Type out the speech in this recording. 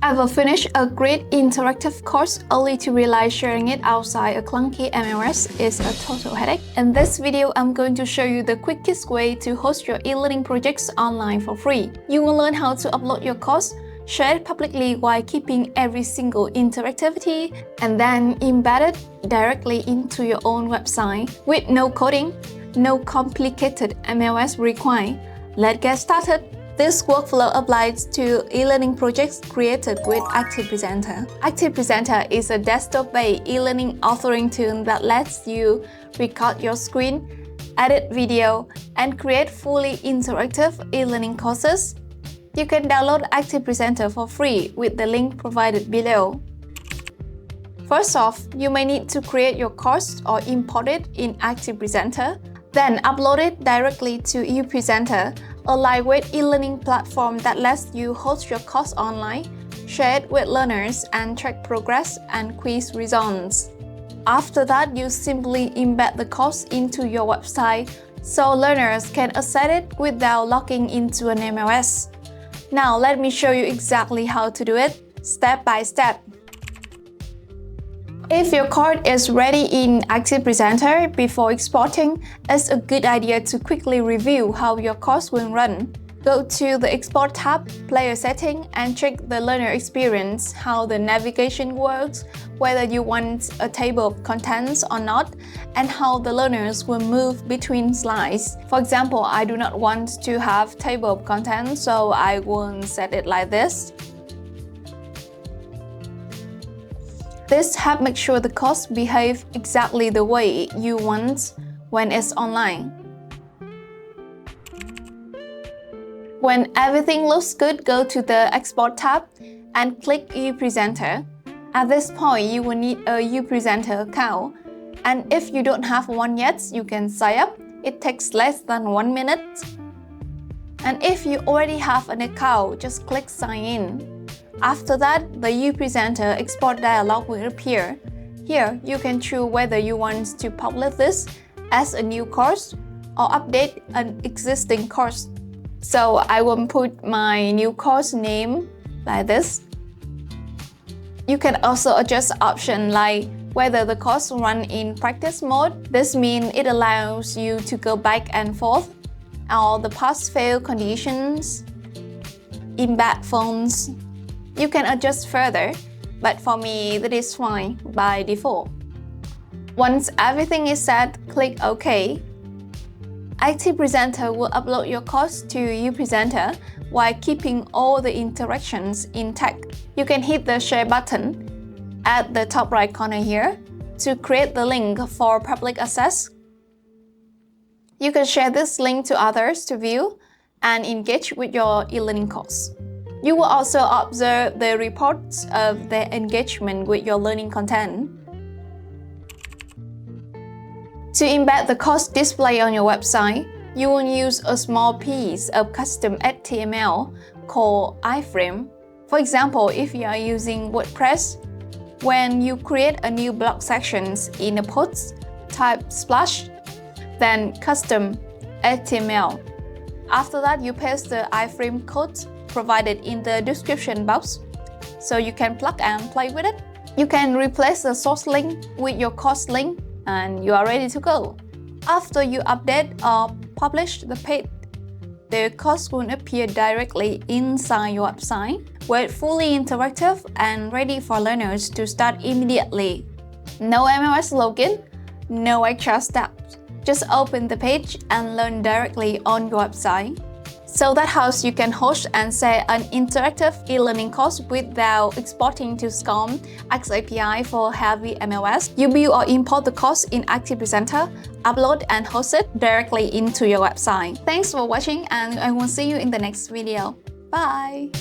Ever finished a great interactive course only to realize sharing it outside a clunky MLS is a total headache? In this video, I'm going to show you the quickest way to host your e-learning projects online for free. You will learn how to upload your course, share it publicly while keeping every single interactivity, and then embed it directly into your own website with no coding, no complicated MLS required. Let's get started. This workflow applies to e-learning projects created with ActivePresenter. ActivePresenter is a desktop-based e-learning authoring tool that lets you record your screen, edit video, and create fully interactive e-learning courses. You can download ActivePresenter for free with the link provided below. First off, you may need to create your course or import it in ActivePresenter, then upload it directly to ePresenter, a lightweight e-learning platform that lets you host your course online, share it with learners, and track progress and quiz results. After that, you simply embed the course into your website so learners can access it without logging into an MLS. Now, let me show you exactly how to do it, step by step. If your course is ready in ActivePresenter before exporting, it's a good idea to quickly review how your course will run. Go to the Export tab, Player Setting, and check the learner experience, how the navigation works, whether you want a table of contents or not, and how the learners will move between slides. For example, I do not want to have table of contents, so I will set it like this. This helps make sure the course behaves exactly the way you want when it's online. When everything looks good, go to the Export tab and click ePresenter. At this point, you will need a ePresenter account. And if you don't have one yet, you can sign up. It takes less than 1 minute. And if you already have an account, just click Sign In. After that, the ePresenter export dialog will appear. Here, you can choose whether you want to publish this as a new course or update an existing course. So I will put my new course name like this. You can also adjust options like whether the course runs in practice mode. This means it allows you to go back and forth, or the pass-fail conditions, embed phones. You can adjust further, but for me, that is fine by default. Once everything is set, click OK. ActivePresenter will upload your course to ePresenter while keeping all the interactions intact. You can hit the Share button at the top right corner here to create the link for public access. You can share this link to others to view and engage with your e-learning course. You will also observe the reports of their engagement with your learning content. To embed the course display on your website, you will use a small piece of custom HTML called iframe. For example, if you are using WordPress, when you create a new blog section in a post, type splash, then custom HTML. After that, you paste the iframe code provided in the description box, so you can plug and play with it. You can replace the source link with your course link, and you are ready to go. After you update or publish the page, the course will appear directly inside your website, where it's fully interactive and ready for learners to start immediately. No MLS login, no extra steps. Just open the page and learn directly on your website. So that's how you can host and share an interactive e-learning course without exporting to SCORM, XAPI for heavy MLS. You build or import the course in ActivePresenter, upload and host it directly into your website. Thanks for watching, and I will see you in the next video. Bye!